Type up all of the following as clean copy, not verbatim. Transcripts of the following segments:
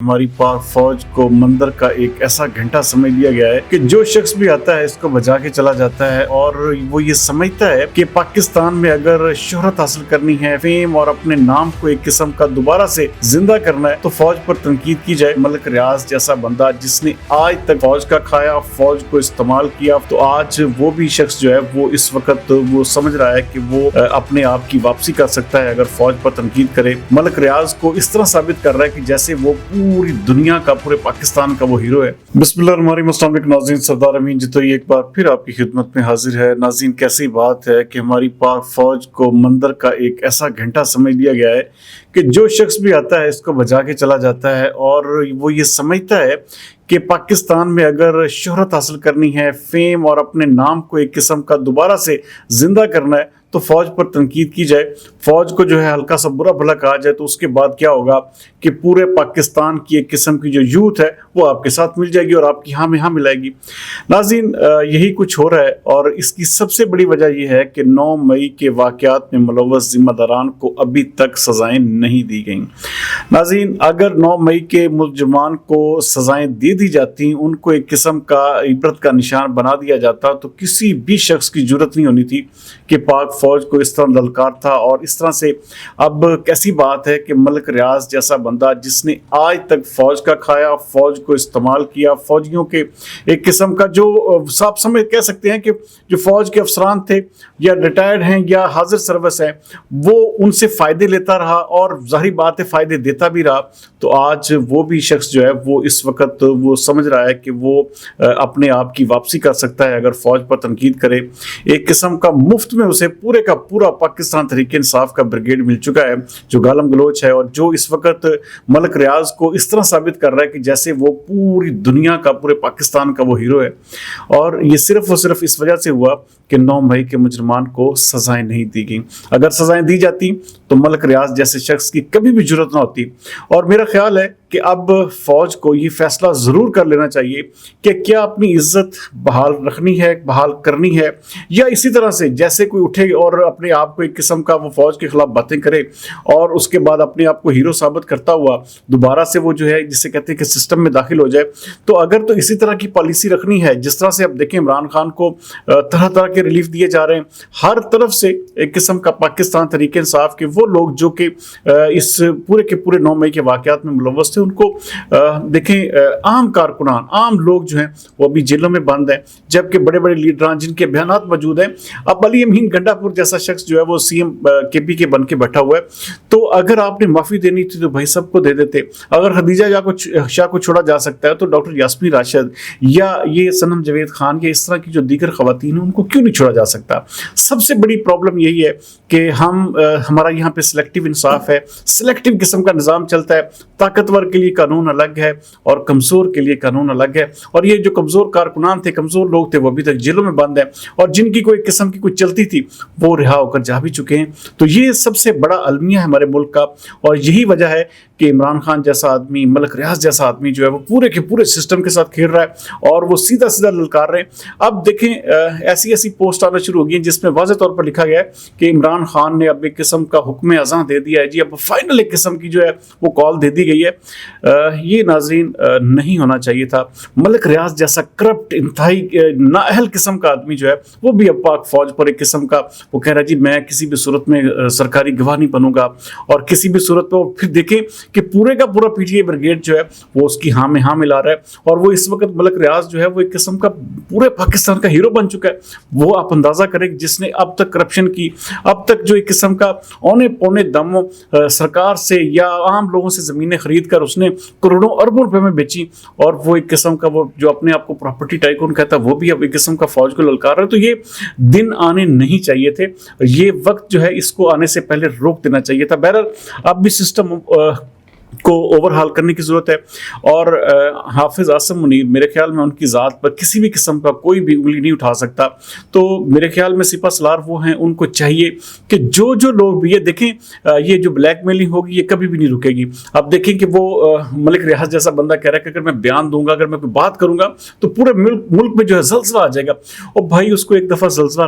हमारी पाक फौज को मंदिर का एक ऐसा घंटा समझ लिया गया है कि जो शख्स भी आता है इसको बजा के चला जाता है और वो ये समझता है कि पाकिस्तान में अगर शोहरत हासिल करनी है, फेम और अपने नाम को एक किस्म का दोबारा से जिंदा करना है तो फौज पर तनकीद की जाए। मलिक रियाज जैसा बंदा जिसने आज तक फौज का खाया, फौज को इस्तेमाल किया, तो आज वो भी शख्स जो है वो इस वक्त वो समझ रहा है कि वो अपने आप की वापसी कर सकता है अगर फौज पर तनकीद करे। मलिक रियाज को इस तरह साबित कर रहा है कि जैसे वो पूरी दुनिया का, पूरे पाकिस्तान का वो हीरो है। बिस्मिल्लाहिर्रहमानिर्रहीम नाज़रीन, सरदार अमीन जितोई एक बार फिर आपकी खिदमत में हाजिर है। नाज़रीन, कैसी बात है कि हमारी पाक फौज को मंदिर का एक ऐसा घंटा समझ लिया गया है कि जो शख्स भी आता है इसको बजा के चला जाता है और वो ये समझता है कि पाकिस्तान में अगर शोहरत हासिल करनी है, फेम और अपने नाम को एक किस्म का दोबारा से जिंदा करना है तो फौज पर तनकीद की जाए। फौज को जो है हल्का सा बुरा भला कहा जाए तो उसके बाद क्या होगा कि पूरे पाकिस्तान की एक किस्म की जो यूथ है वो आपके साथ मिल जाएगी और आपकी हाँ में हाँ मिलाएगी। नाज़रीन, यही कुछ हो रहा है और इसकी सबसे बड़ी वजह यह है कि 9 मई के वाक़यात में मुलव्वस जिम्मेदारान को अभी तक सज़ाएं नहीं दी गई। नाज़रीन, अगर 9 मई के मुलजमान को सज़ाएं दे दी जाती, उनको एक किस्म का इबरत का निशान बना दिया जाता तो किसी भी शख्स की जरूरत नहीं होनी थी कि पाक फौज को इस तरह ललकार था। और इस तरह से अब कैसी बात है कि मलिक रियाज जैसा बंदा जिसने आज तक फौज का खाया, फौज को इस्तेमाल किया, फौजियों के एक किस्म का जो साफ समझ कह सकते हैं कि जो फौज के अफसरान थे या रिटायर्ड हैं या हाजिर सर्विस है, वो उनसे फ़ायदे लेता रहा और जाहिर बात है फ़ायदे देता भी रहा। तो आज वो भी शख्स जो है वो इस वक्त वो समझ रहा है कि वो अपने आप की वापसी कर सकता है अगर फौज पर तनकीद करे। एक किस्म का मुफ्त में उसे पूरे का पूरा पाकिस्तान तहरीक इंसाफ का ब्रिगेड मिल चुका है जो गालम गलोच है और जो इस वक्त मलिक रियाज को इस तरह साबित कर रहा है कि जैसे वो पूरी दुनिया का, पूरे पाकिस्तान का वो हीरो है। और ये सिर्फ और सिर्फ इस वजह से हुआ कि 9 मई के मुजरमान को सजाएं नहीं दी गई। अगर सजाएं दी जाती तो मलिक रियाज जैसे शख्स की कभी भी जरूरत ना होती। और मेरा ख्याल है कि अब फौज को ये फैसला जरूर कर लेना चाहिए कि क्या अपनी इज्जत बहाल रखनी है, बहाल करनी है, या इसी तरह से जैसे कोई उठे और अपने आप को एक किस्म का वो फौज के खिलाफ बातें करे और उसके बाद अपने आप को हीरो साबित करता हुआ दोबारा से वो जो है जिसे कहते हैं कि सिस्टम में दाखिल हो जाए। तो अगर तो इसी तरह की पॉलिसी रखनी है, जिस तरह से अब देखें इमरान खान को तरह तरह के रिलीफ दिए जा रहे हैं, हर तरफ से एक किस्म का पाकिस्तान तहरीक इंसाफ के वो लोग जो कि इस पूरे के पूरे 9 मई के वाक़यात में मुलव्वस थे, उनको देखें आम कारकुनान, आम लोग जो हैं वो अभी जेलों में बंद हैं, जबकि बड़े बड़े लीडरान जिनके बयानात मौजूद हैं। अब अली अमीन गंडापुर जैसा शख्स जो है वो सीएम केपी के बन के बैठा हुआ है। तो अगर आपने माफ़ी देनी थी तो भाई सबको दे देते। अगर खदीजा शाह को छोड़ा जा सकता है तो डॉक्टर यास्मीन राशिद या ये सनम जावेद खान या इस तरह की जो दीगर खवातीन हैं उनको क्यों नहीं छोड़ा जा सकता। सबसे बड़ी प्रॉब्लम यही है कि हमारा यहाँ पे सिलेक्टिव इंसाफ है, सिलेक्टिव किस्म का निज़ाम चलता है। ताकतवर के लिए कानून अलग है और कमज़ोर के लिए कानून अलग है। और ये जो कमज़ोर कारकुनान थे, कमज़ोर लोग थे, वो अभी तक जेलों में बंद हैं और जिनकी कोई किस्म की कुछ चलती थी वो रिहा होकर जा भी चुके हैं। तो ये सबसे बड़ा अलमिया है हमारे मुल्क का और यही वजह है कि इमरान खान जैसा आदमी, मलिक रियाज जैसा आदमी जो है वो पूरे के पूरे सिस्टम के साथ खेल रहा है और वो सीधा सीधा ललकार रहे हैं। अब देखें ऐसी ऐसी पोस्ट आना शुरू हो गई जिसमें वाज़ेह तौर पर लिखा गया है कि इमरान खान ने अब एक किस्म का हुक्म अज़ां दे दिया है जी, अब फाइनल एक किस्म की जो है वो कॉल दे दी गई है। ये नाज़रीन नहीं होना चाहिए था। मलिक रियाज जैसा करप्ट, इंतहाई नाअहल किस्म का आदमी जो है वो भी अब पाक फौज पर एक किस्म का वो कह रहा है जी मैं किसी भी सूरत में सरकारी गवाह नहीं बनूंगा और किसी भी सूरत में। फिर देखें कि पूरे का पूरा पीटीआई ब्रिगेड जो है वो उसकी हाँ में हाँ मिला रहा है और वो इस वक्त मलिक रियाज जो है वो एक किस्म का पूरे पाकिस्तान का हीरो बन चुका है। वो आप अंदाजा करें जिसने अब तक करप्शन की, अब तक जो एक किस्म का औने पौने दम सरकार से या आम लोगों से ज़मीनें खरीद कर उसने करोड़ों अरबों रुपए में बेची और वो एक किस्म का वो जो अपने आप को प्रॉपर्टी टाइकून कहता है वो भी अब एक किस्म का फौज को ललकार रहा है। तो ये दिन आने नहीं चाहिए थे, ये वक्त जो है इसको आने से पहले रोक देना चाहिए था। बहरहाल अब भी सिस्टम को ओवरहाल करने की ज़रूरत है और हाफिज़ आसिम मुनीर मेरे ख्याल में उनकी ज़ात पर किसी भी किस्म का कोई भी उंगली नहीं उठा सकता। तो मेरे ख्याल में सिपा सलार वो हैं, उनको चाहिए कि जो जो लोग भी ये देखें, ये जो ब्लैकमेलिंग होगी ये कभी भी नहीं रुकेगी। अब देखें कि वो मलिक रियाज जैसा बंदा कह रहा है कि अगर मैं बयान दूंगा, अगर मैं कोई बात करूंगा तो पूरे मुल्क में जो है जलसला आ जाएगा। और भाई उसको एक दफ़ा जलसला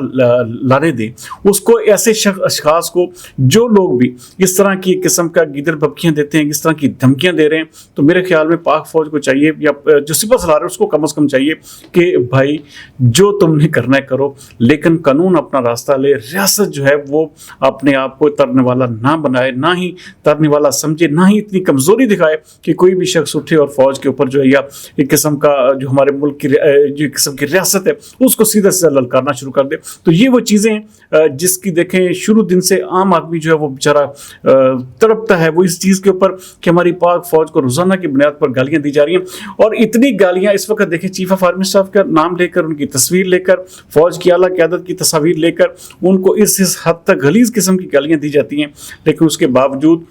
लाने दें, उसको ऐसे अशखास को जो लोग भी इस तरह की किस्म का गिदर भपकियाँ देते हैं, इस तरह की धमकियां दे रहे हैं, तो मेरे ख्याल में पाक फौज को चाहिए या जो सिपह सलार है उसको कम से कम चाहिए कि भाई जो तुमने करना है करो, लेकिन कानून अपना रास्ता ले। रियासत जो है वो अपने आप को तरने वाला ना बनाए, ना ही तरने वाला समझे, ना ही इतनी कमजोरी दिखाए कि कोई भी शख्स उठे और फौज के ऊपर जो है या एक किस्म का जो हमारे मुल्क की जो किस्म की रियासत है उसको सीधा सीधा ललकारना शुरू कर दे। तो ये वो चीज़ें जिसकी देखें शुरू दिन से आम आदमी जो है वो बेचारा तड़पता है, वो इस चीज़ के ऊपर कि हमारी पाक फौज को रोजाना की बुनियाद पर गालियां दी जा रही हैं। और इतनी गालियां इस वक्त देखें, चीफ ऑफ आर्मी स्टाफ का नाम लेकर, उनकी तस्वीर लेकर, फौज की आला क़यादत की तस्वीर लेकर उनको इस हद तक गलीज किस्म की गालियां दी जाती हैं। लेकिन उसके बावजूद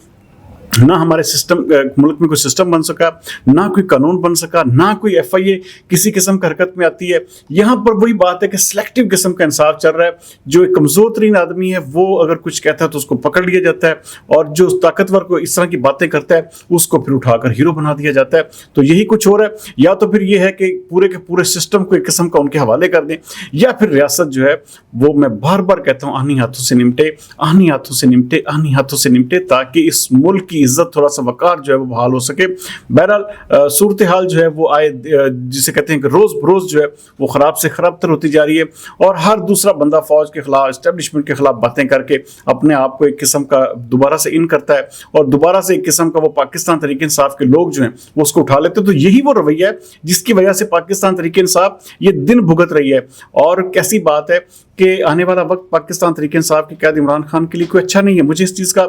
ना हमारे सिस्टम मुल्क में कोई सिस्टम बन सका, ना कोई कानून बन सका, ना कोई FIA किसी किस्म की हरकत में आती है। यहाँ पर वही बात है कि सिलेक्टिव किस्म का इंसाफ चल रहा है। जो एक कमज़ोर तरीन आदमी है वो अगर कुछ कहता है तो उसको पकड़ लिया जाता है, और जो ताकतवर को इस तरह की बातें करता है उसको फिर उठाकर हीरो बना दिया जाता है। तो यही कुछ हो रहा है। या तो फिर ये है कि पूरे के पूरे सिस्टम को एक किस्म का उनके हवाले कर दें, या फिर रियासत जो है वो, मैं बार बार कहता हूँ, आनी हाथों से निपटे, आनी हाथों से निपटे, आनी हाथों से निपटे, ताकि इस मुल्क की इज्जत, थोड़ा सा वकार जो है वो बहाल हो सके। बहरहाल सूरत हाल जो है वो आए जिसे कहते हैं कि रोज बरोज जो है वो खराब से खराब तर होती जा रही है, और हर दूसरा बंदा फौज के खिलाफ, एस्टेब्लिशमेंट के खिलाफ बातें करके अपने आप को एक किस्म का दोबारा से इन करता है, और दोबारा से एक किस्म का वो पाकिस्तान तहरीक इंसाफ के लोग जो हैं वो उसको उठा लेते हैं। तो यही वो रवैया है जिसकी वजह से पाकिस्तान तहरीक इंसाफ ये दिन भुगत रही है। और कैसी बात है कि आने वाला वक्त पाकिस्तान तहरीक इंसाफ के क़यादी इमरान खान के लिए कोई अच्छा नहीं है। मुझे इस चीज़ का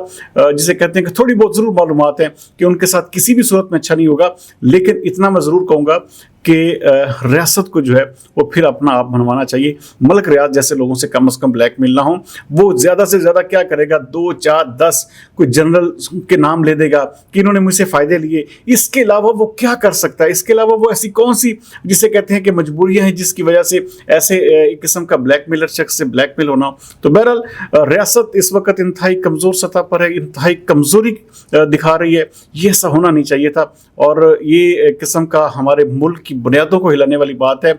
जिसे कहते हैं कि थोड़ी बहुत ज़रूर मालूमात है कि उनके साथ किसी भी सूरत में अच्छा नहीं होगा, लेकिन इतना मैं ज़रूर कहूँगा कि रियासत को जो है वो फिर अपना आप बनवाना चाहिए। मलक रियाज जैसे लोगों से कम ब्लैकमेल ना हो। वो ज़्यादा से ज़्यादा क्या करेगा, 2, 4, 10 कोई जनरल के नाम ले देगा कि इन्होंने मुझसे फ़ायदे लिए। इसके अलावा वो क्या कर सकता है? इसके अलावा वो ऐसी कौन सी जिसे कहते हैं कि मजबूरियाँ हैं जिसकी वजह से ऐसे एक किस्म का ब्लैकमेलर शख्स से ब्लैकमेल होना। तो बहरहाल रियासत इस वक्त इंतहाई कमज़ोर सतह पर है, इंतहाई कमज़ोरी दिखा रही है। ये ऐसा होना नहीं चाहिए था, और ये किस्म का हमारे मुल्क की बुनियादों को हिलाने वाली बात है।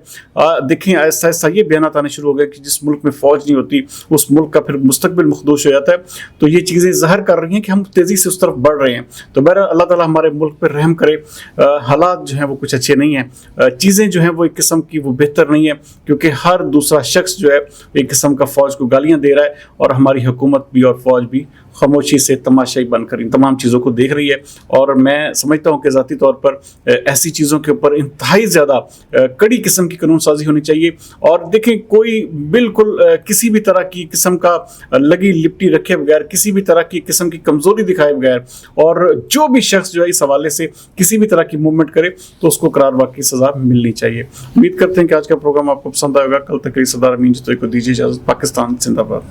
देखें ऐसा ऐसा ये बयान आने शुरू हो गए कि जिस मुल्क में फौज नहीं होती उस मुल्क का फिर मुस्तकबिल मखदूश हो जाता है। तो ये चीज़ें ज़ाहिर कर रही हैं कि हम तेज़ी से उस तरफ बढ़ रहे हैं। तो बहरहाल अल्लाह ताला हमारे मुल्क पर रहम करे। हालात जो हैं वो कुछ अच्छे नहीं हैं, चीज़ें जो हैं वो एक किस्म की वो बेहतर नहीं है, क्योंकि हर दूसरा शख्स जो है एक किस्म का फौज को गालियाँ दे रहा है, और हमारी हुकूमत भी और फौज भी खामोशी से तमाशाई बनकर इन तमाम चीज़ों को देख रही है। और मैं समझता हूँ कि ज़ाती तौर पर ऐसी चीज़ों के ऊपर इंतहाई ज़्यादा कड़ी किस्म की कानून साजी होनी चाहिए। और देखें, कोई बिल्कुल किसी भी तरह की किस्म का लगी लिपटी रखे बगैर, किसी भी तरह की किस्म की कमज़ोरी दिखाए बगैर, और जो भी शख्स जो है इस हवाले से किसी भी तरह की मूवमेंट करे तो उसको करार वाकई सज़ा मिलनी चाहिए। उम्मीद करते हैं कि आज का प्रोग्राम आपको पसंद आएगा। कल तक सरदार अमीन जी को दीजिए इजाज़त। पाकिस्तान जिंदाबाद।